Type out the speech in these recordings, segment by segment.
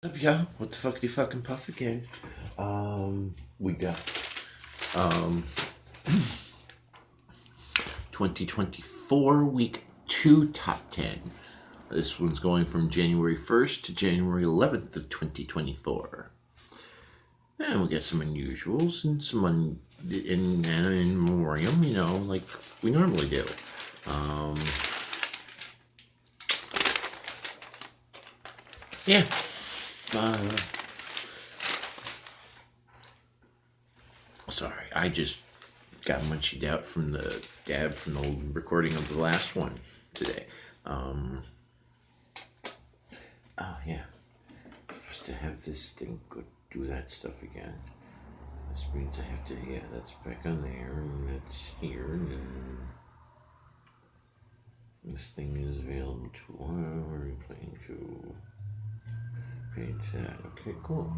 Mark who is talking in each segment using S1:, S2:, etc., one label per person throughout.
S1: What's up, y'all? What the fuck do you fucking puff again? We got um 2024 week 2 top 10. This one's going from January 1st to January 11th of 2024. And we got some unusuals and some in Memoriam, like we normally do. Yeah. Sorry, I just got munchied out from the dab from the recording of the last one today. Oh yeah, supposed to have this thing go do that stuff again. This means I have to, yeah, that's back on there, and that's here, and then this thing is available to where are you playing to? Page that. Okay, cool.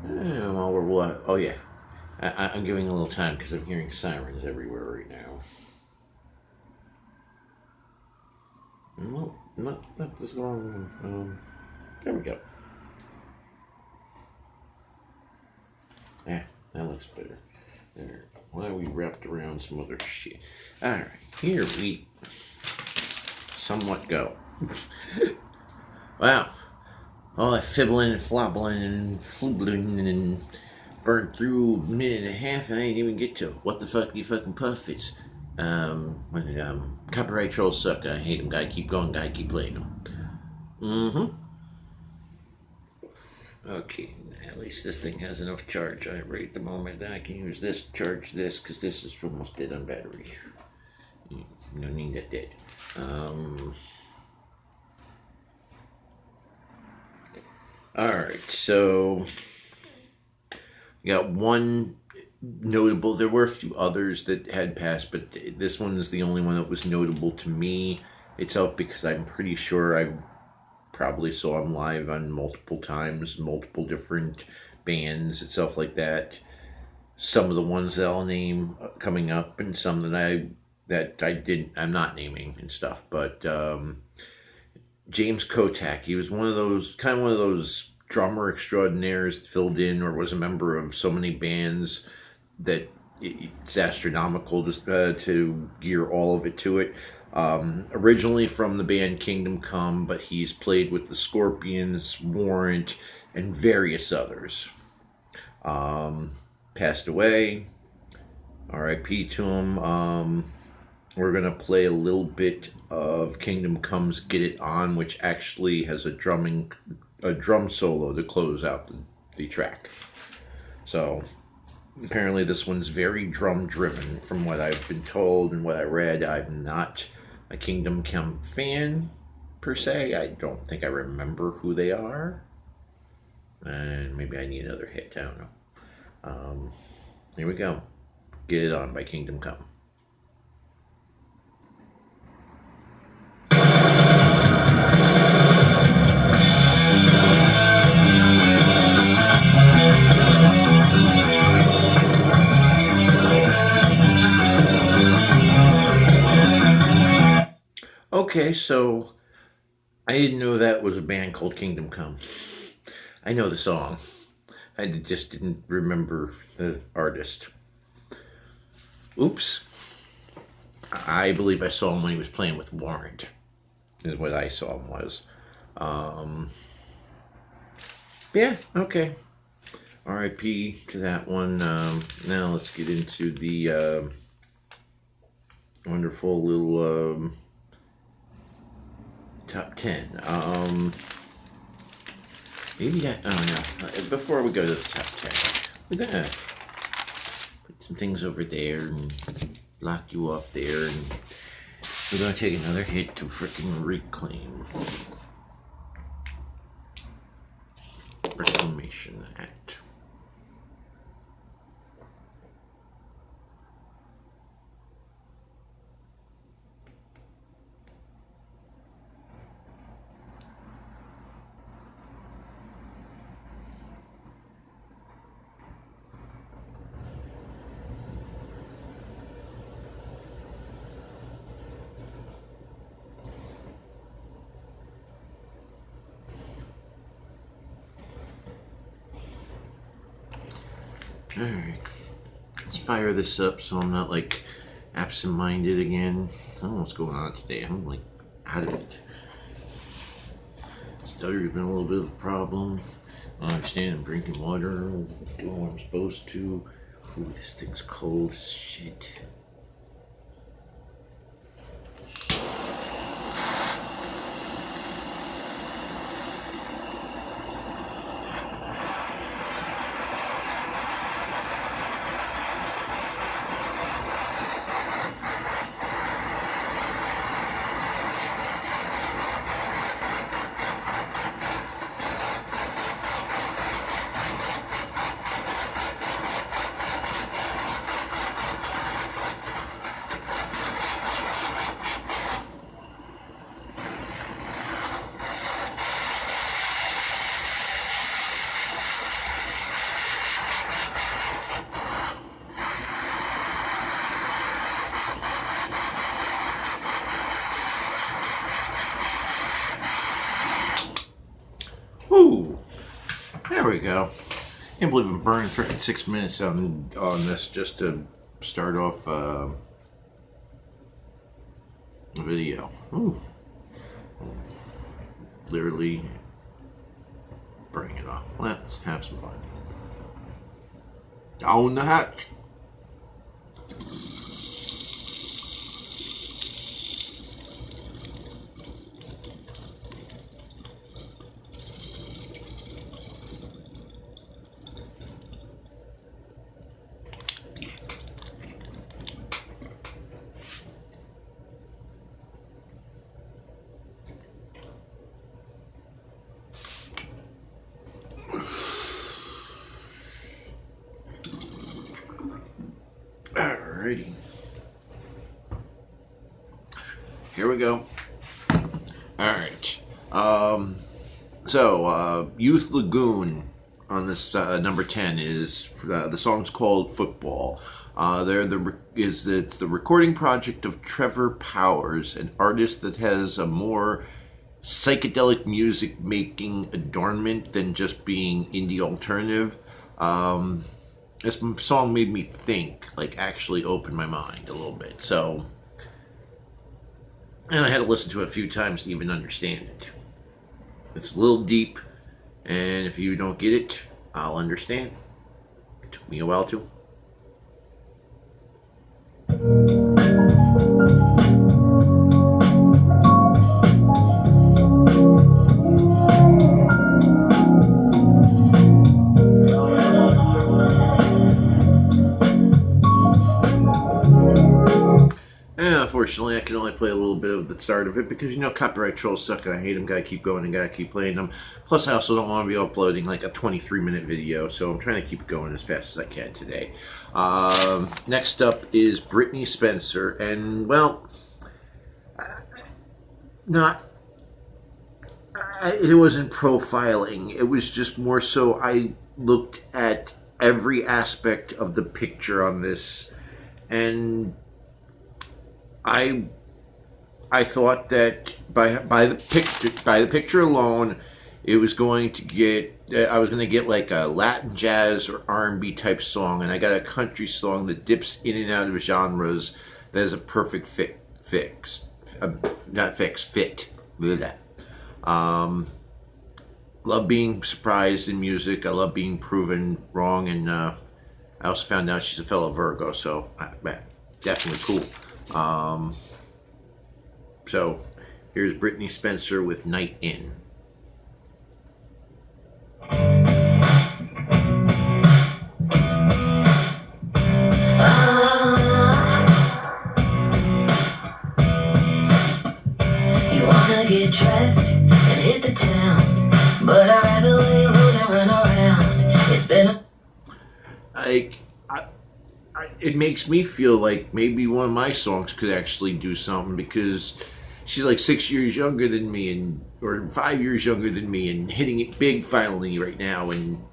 S1: While we're oh yeah, I'm giving a little time because I'm hearing sirens everywhere right now. No, this is the wrong one. There we go. Yeah, that looks better. There. Why we wrapped around some other shit? Alright, here we somewhat go. Wow. All that fibbling and flobbling and floobling and burnt through a minute and a half, and I didn't even get to what the fuck do you fucking puff? It's copyright trolls suck. I hate them. Gotta keep going. Gotta keep playing them. Okay, at least this thing has enough charge right at the moment. Then I can use this to charge this because this is almost dead on battery. No need that dead. Alright, so you got one notable. There were a few others that had passed, but this one is the only one that was notable to me itself because I'm pretty sure I probably saw him live on multiple times, multiple different bands itself like that. Some of the ones that I'll name coming up, and some I'm not naming and stuff, but James Kottak. He was one of those drummer extraordinaires that filled in or was a member of so many bands that it's astronomical to gear all of it to it. Originally from the band Kingdom Come, but he's played with the Scorpions, Warrant, and various others. Passed away. R.I.P. to him. We're going to play a little bit of Kingdom Come's Get It On, which actually has a drum solo to close out the track. So, apparently this one's very drum driven from what I've been told and what I read. I'm not a Kingdom Come fan, per se. I don't think I remember who they are. And maybe I need another hit, I don't know. Here we go. Get It On by Kingdom Come. Okay, so I didn't know that was a band called Kingdom Come. I know the song. I just didn't remember the artist. Oops. I believe I saw him when he was playing with Warrant, is what I saw him was. Yeah, okay. R.I.P. to that one. Now let's get into the wonderful little top 10. Before we go to the top 10, we're gonna put some things over there and lock you off there, and we're gonna take another hit to frickin' Reclamation Act. Alright. Let's fire this up so I'm not like absent-minded again. I don't know what's going on today. I'm like out of it. Stutter's been a little bit of a problem. I understand I'm drinking water, doing what I'm supposed to. Ooh, this thing's cold as shit. Woo! There we go. Can't believe I'm burning freaking 6 minutes on this just to start off a video. Ooh. Literally burning it off. Let's have some fun. Down the hatch. Alrighty. Here we go. Alright. Youth Lagoon on this number 10 is the song's called Football. It's the recording project of Trevor Powers, an artist that has a more psychedelic music making adornment than just being indie alternative. This song made me think, like actually open my mind a little bit. So, and I had to listen to it a few times to even understand it. It's a little deep, and if you don't get it, I'll understand. It took me a while to. Unfortunately, I can only play a little bit of the start of it because, copyright trolls suck and I hate them. Gotta keep going and gotta keep playing them. Plus, I also don't want to be uploading like a 23-minute video, so I'm trying to keep it going as fast as I can today. Next up is Brittany Spencer, and, well, it wasn't profiling. It was just more so I looked at every aspect of the picture on this, and I thought that by the picture alone, it was going to get I was going to get like a Latin jazz or R&B type song, and I got a country song that dips in and out of genres that is a perfect fit. Love being surprised in music. I love being proven wrong, and I also found out she's a fellow Virgo, so definitely cool. So here's Brittany Spencer with Night In.
S2: You wanna get dressed and hit the town, but I'd rather lay low than run around. It's been a
S1: it makes me feel like maybe one of my songs could actually do something, because she's like 6 years younger than me, or 5 years younger than me, and hitting it big finally right now. And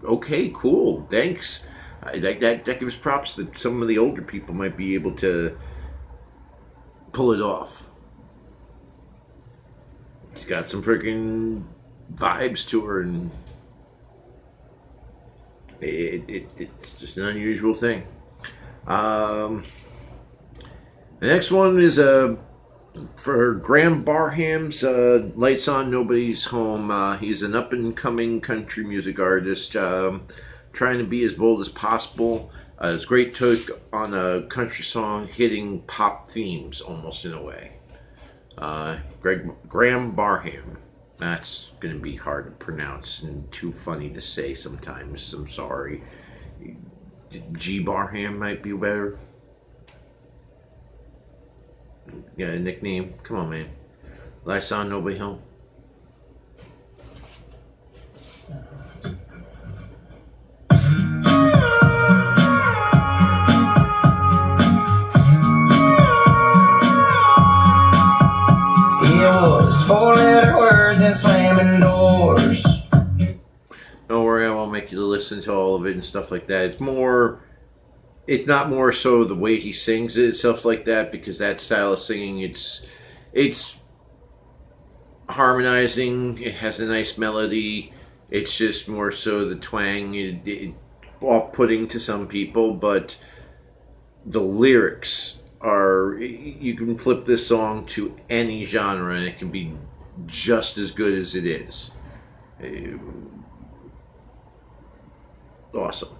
S1: okay, cool, thanks. That gives props that some of the older people might be able to pull it off. She's got some freaking vibes to her, and It's just an unusual thing. The next one is for Graham Barham's Lights On, Nobody's Home. He's an up-and-coming country music artist trying to be as bold as possible. His great take on a country song hitting pop themes almost in a way. Graham Barham. That's going to be hard to pronounce and too funny to say sometimes. I'm sorry. G. Barham might be better. Yeah, a nickname. Come on, man. Lights On, Nobody Home.
S3: It was four-letter words and slamming doors.
S1: Don't worry, I won't make you listen to all of it and stuff like that. It's not more so the way he sings it, stuff like that, because that style of singing, it's harmonizing. It has a nice melody. It's just more so the twang, off-putting to some people, but the lyrics are, you can flip this song to any genre and it can be just as good as it is. Awesome.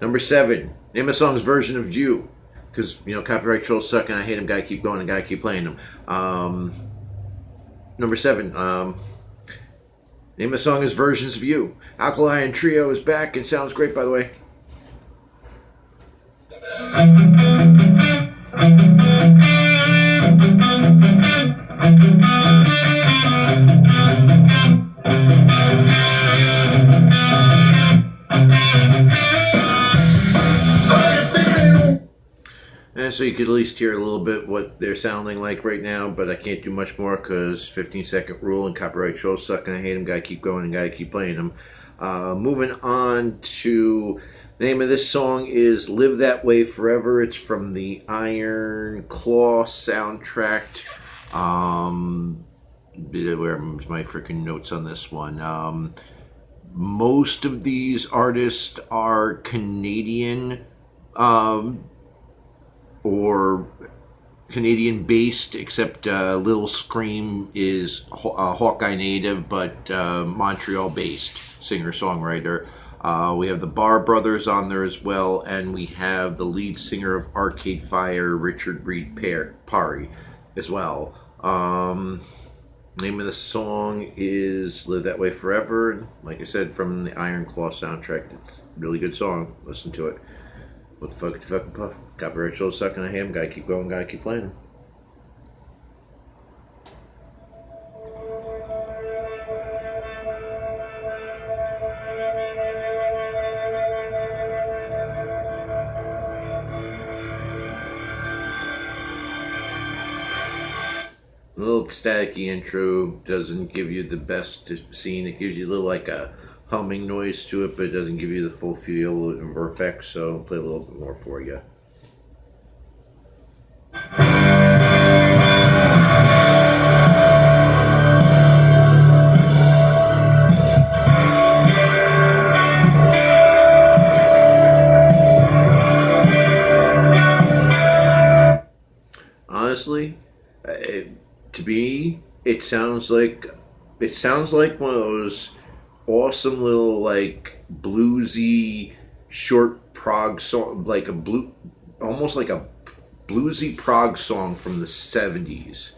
S1: Number 7, name a song's version of You, because copyright trolls suck and I hate them. Gotta keep going and gotta keep playing them. Number 7, name a song as versions of You. Alkali and Trio is back and sounds great, by the way. And so you could at least hear a little bit what they're sounding like right now, but I can't do much more because 15-second rule and copyright trolls suck and I hate them. Gotta keep going and gotta keep playing them. Moving on to the name of this song is Live That Way Forever. It's from the Iron Claw soundtrack. Where's my freaking notes on this one? Most of these artists are Canadian or Canadian based, except Lil Scream is a Hawkeye native, but Montreal based singer-songwriter. We have the Barr Brothers on there as well, and we have the lead singer of Arcade Fire, Richard Reed Parry, as well. Name of the song is Live That Way Forever. Like I said, from the Iron Claw soundtrack. It's a really good song. Listen to it. What the fuck, fucking puff? Copyright show sucking at him. Gotta keep going, gotta keep playing him. A little staticky intro doesn't give you the best scene. It gives you a little like a humming noise to it, but it doesn't give you the full feel or effects, so I'll play a little bit more for you. Honestly, to me, it sounds like one of those awesome little like bluesy short prog song, like almost like a bluesy prog song from the 70s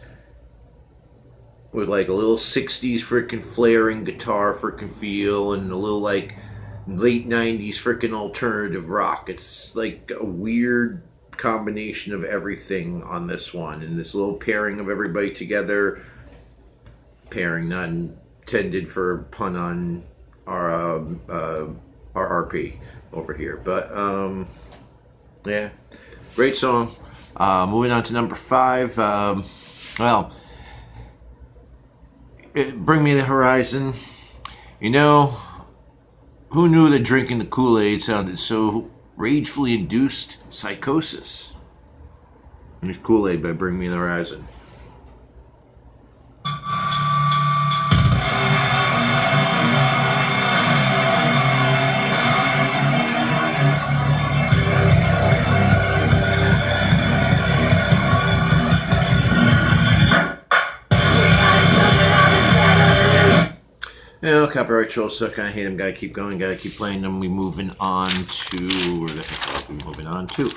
S1: with like a little 60s freaking flaring guitar freaking feel and a little like late 90s freaking alternative rock. It's like a weird combination of everything on this one, and this little pairing of everybody together. Pairing, not intended for a pun on our RP over here, but yeah, great song. Moving on to number 5. Bring Me the Horizon. Who knew that drinking the Kool-Aid sounded so ragefully induced psychosis? There's Kool-Aid by Bring Me the Horizon. Copyright trolls suck. I hate them. Gotta keep going. Gotta keep playing them. We moving on to where the heck are we moving on to?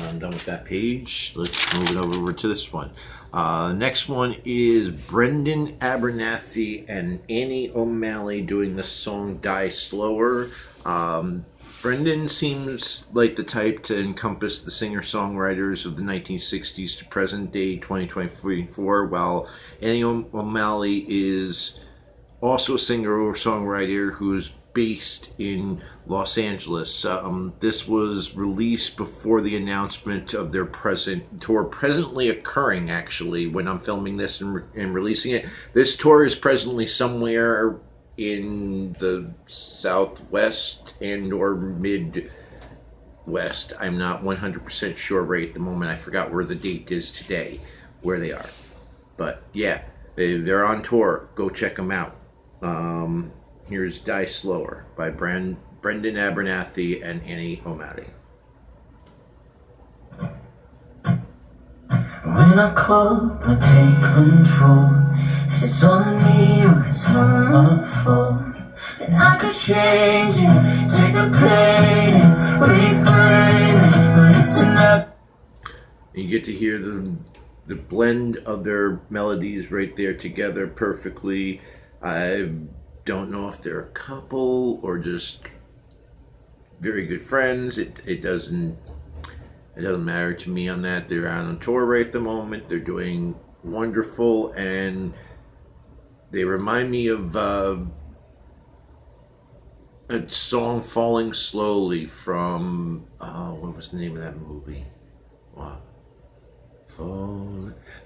S1: I'm done with that page. Let's move it over to this one. Next one is Brendan Abernathy and Annie O'Malley doing the song "Die Slower." Brendan seems like the type to encompass the singer-songwriters of the 1960s to present day 2024, while Annie O'Malley is also a singer or songwriter who's based in Los Angeles. This was released before the announcement of their tour presently occurring, actually, when I'm filming this and releasing it. This tour is presently somewhere in the Southwest and or Midwest. I'm not 100% sure right at the moment. I forgot where the date is today, where they are. But yeah, they're on tour. Go check them out. Here's Die Slower by Brendan Abernathy and Annie O'Malley.
S3: When I call, I take control. If it's on me or it's on my phone, and I could change it, take the pain and refine it, but it's enough.
S1: You get to hear the blend of their melodies right there together perfectly. I don't know if they're a couple or just very good friends. It doesn't matter to me on that. They're out on tour right at the moment. They're doing wonderful, and they remind me of a song "Falling Slowly" from what was the name of that movie? Wow. I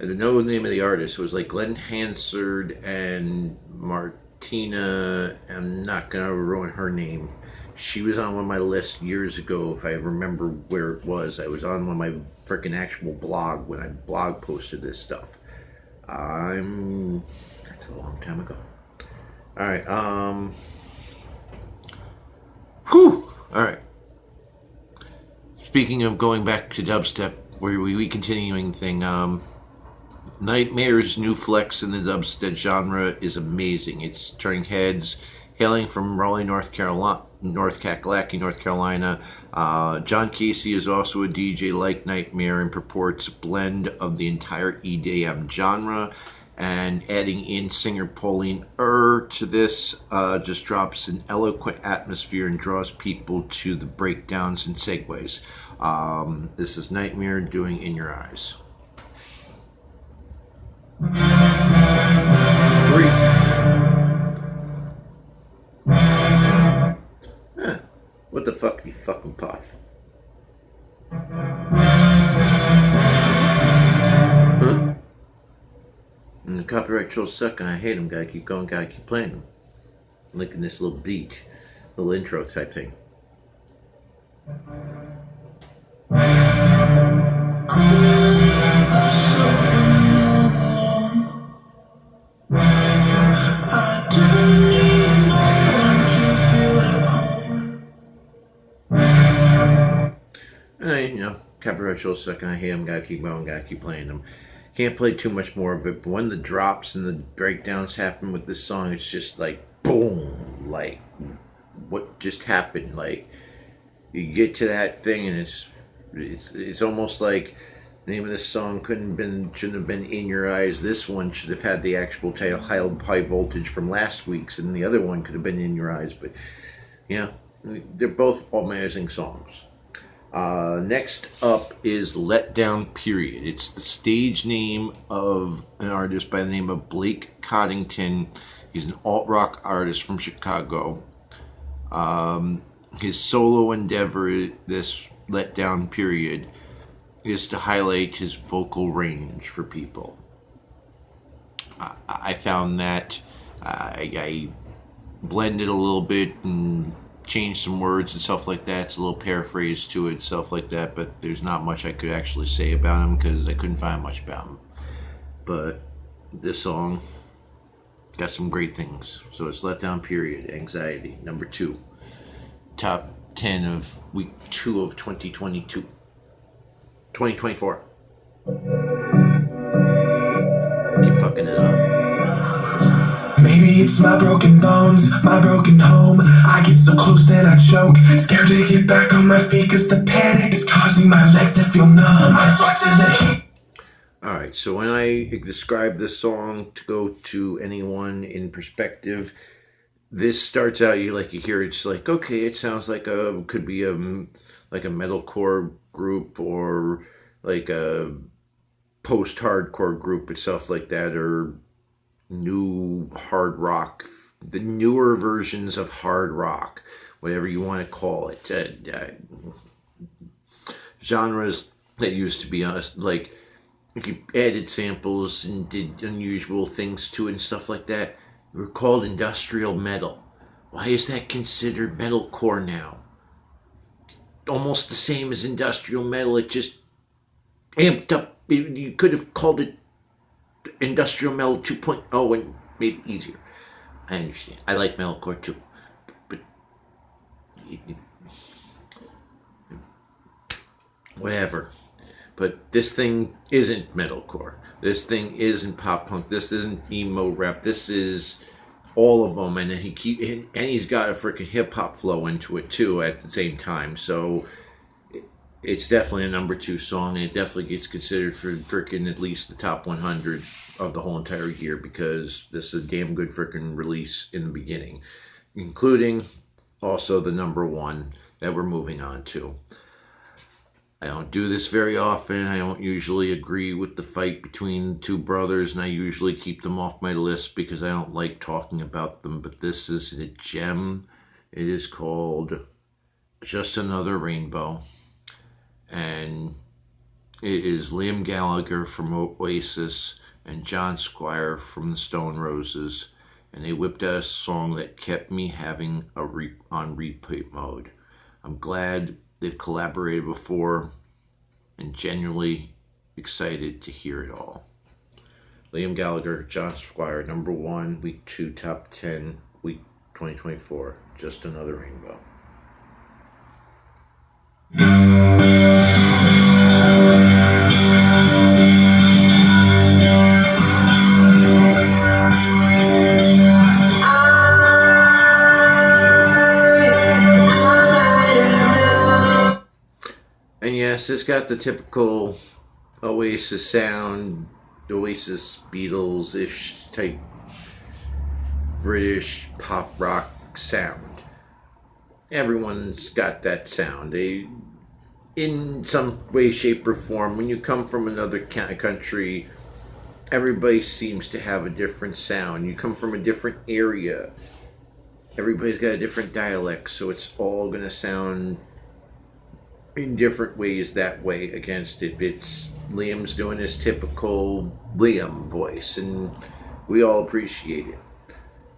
S1: don't know the name of the artist. It was like Glenn Hansard and Martina. I'm not gonna ruin her name. She was on one of my lists years ago, if I remember where it was. I was on one of my freaking actual blog when I blog posted this stuff. That's a long time ago. Alright, Alright. Speaking of going back to dubstep, we continuing thing, Nightmare's new flex in the dubstep genre is amazing. It's turning heads. Hailing from Raleigh, North Kakalaki, North Carolina, John Casey is also a DJ like Nightmare and purports a blend of the entire EDM genre. And adding in singer Pauline to this just drops an eloquent atmosphere and draws people to the breakdowns and segues. This is Nightmare doing "In Your Eyes." 3. What the fuck, you fucking puff? Huh? And the copyright trolls suck and I hate them. Gotta keep going, gotta keep playing them. Linking this little beat, little intro type thing. Copyright trolls suck and I hate them. Gotta keep going, gotta keep playing them. Can't play too much more of it, but when the drops and the breakdowns happen with this song, it's just like boom, like what just happened. Like you get to that thing and it's almost like the name of this song shouldn't have been "In Your Eyes." This one should have had the actual title "High Voltage" from last week's, and the other one could have been "In Your Eyes." But yeah, they're both amazing songs. Next up is "Let Down Period." It's the stage name of an artist by the name of Blake Coddington. He's an alt-rock artist from Chicago. His solo endeavor, this "Let Down Period," is to highlight his vocal range for people. I found that I blended a little bit and changed some words and stuff like that. It's a little paraphrase to it, stuff like that, but there's not much I could actually say about him because I couldn't find much about him. But this song got some great things. So it's "Let Down Period," Anxiety, number 2. Top 10 of week 2 of 2024. Keep fucking it up.
S3: Maybe it's my broken bones, my broken home. I get so close that I choke, scared to get back on my feet, cause the panic is causing my legs to feel numb. I talk to the heat.
S1: Alright, so when I describe this song to go to anyone in perspective, this starts out, you hear it's like, okay, it sounds like could be like a metalcore group or like a post-hardcore group and stuff like that, or new hard rock, the newer versions of hard rock, whatever you want to call it. Genres that used to be like, if you added samples and did unusual things to it and stuff like that, were called industrial metal. Why is that considered metalcore now? Almost the same as industrial metal, it just amped up. You could have called it industrial metal 2.0 and made it easier. I understand. I like metalcore too. But whatever. But this thing isn't metalcore. This thing isn't pop punk. This isn't emo rap. This is all of them, and he's got a freaking hip hop flow into it too at the same time. So it's definitely a number 2 song, and it definitely gets considered for freaking at least the top 100 of the whole entire year, because this is a damn good freaking release in the beginning, including also the number 1 that we're moving on to. I don't do this very often. I don't usually agree with the fight between the 2 brothers, and I usually keep them off my list because I don't like talking about them, but this is a gem. It is called Just Another Rainbow, and it is Liam Gallagher from Oasis and John Squire from the Stone Roses, and they whipped out a song that kept me having on repeat mode. I'm glad they've collaborated before, and genuinely excited to hear it all. Liam Gallagher, John Squire, number 1, week 2, top 10, week 2024. Just Another Rainbow. And yes, it's got the typical Oasis sound, Oasis Beatles-ish type British pop rock sound. Everyone's got that sound. They, in some way, shape, or form, when you come from another country, everybody seems to have a different sound. You come from a different area, everybody's got a different dialect, so it's all going to sound in different ways that way against it. It's Liam's doing his typical Liam voice, and we all appreciate it.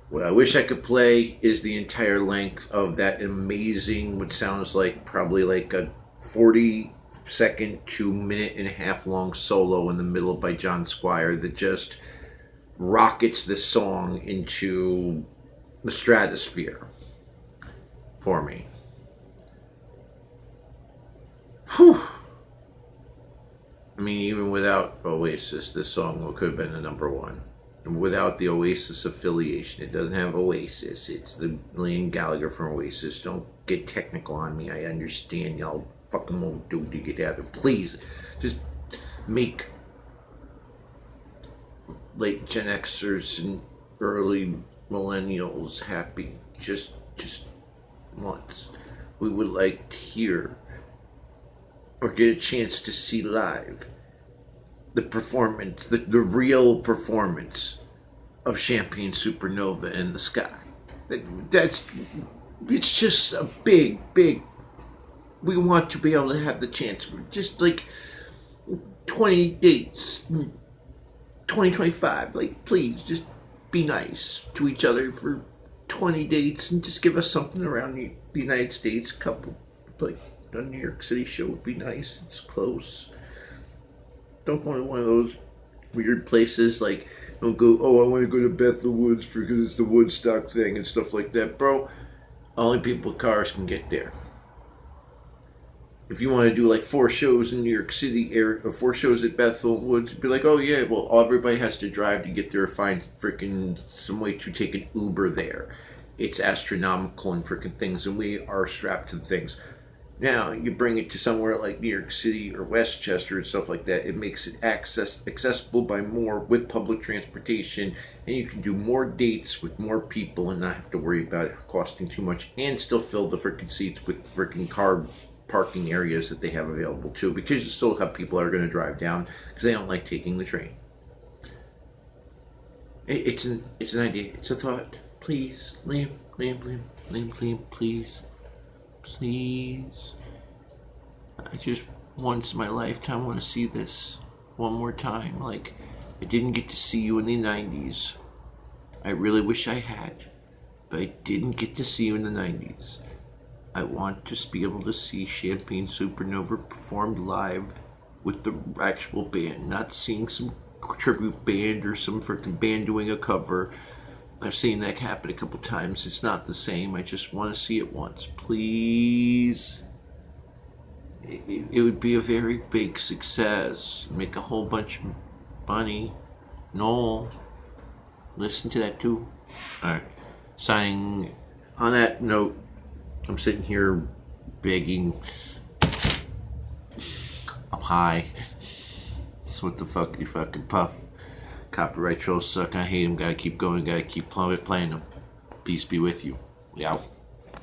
S1: What I wish I could play is the entire length of that amazing, what sounds like probably like a 40-second to minute-and-a-half long solo in the middle by John Squire that just rockets this song into the stratosphere for me. Whew. I mean, even without Oasis, this song could have been the number 1. And without the Oasis affiliation, it doesn't have Oasis. It's the Liam Gallagher from Oasis. Don't get technical on me. I understand y'all fucking won't do to get out there. Please, just make late Gen Xers and early millennials happy. Just once. We would like to hear or get a chance to see live the performance, the real performance of Champagne Supernova in the Sky. It's just a big, we want to be able to have the chance for just like 20 dates, 2025, like please just be nice to each other for 20 dates and just give us something around the United States, a couple, like a New York City show would be nice. It's close. Don't go to one of those weird places. Like, don't go, oh, I want to go to Bethel Woods because it's the Woodstock thing and stuff like that. Bro, only people with cars can get there. if you want to do like 4 shows in New York City area or 4 shows at Bethel Woods, be like, oh yeah, well everybody has to drive to get there, find freaking some way to take an Uber there. It's astronomical and freaking things, and we are strapped to the things. Now you bring it to somewhere like New York City or Westchester and stuff like that. It makes it accessible by more with public transportation, and you can do more dates with more people and not have to worry about it costing too much, and still fill the freaking seats with freaking car parking areas that they have available too, because you still have people that are going to drive down because they don't like taking the train. It's an idea. It's a thought. Please, Liam, please. Please. I just once in my lifetime want to see this one more time. Like, I didn't get to see you in the 90s. I really wish I had, but I didn't get to see you in the 90s. I want to be able to see Champagne Supernova performed live with the actual band, not seeing some tribute band or some freaking band doing a cover. I've seen that happen a couple times. It's not the same. I just want to see it once. Please. It would be a very big success. Make a whole bunch of money. Noel, listen to that too. Alright. Signing on that note, I'm sitting here begging. I'm high. So what the fuck, you fucking puff? Copyright trolls suck. I hate them. Gotta keep going. Gotta keep playing them. Peace be with you. We out.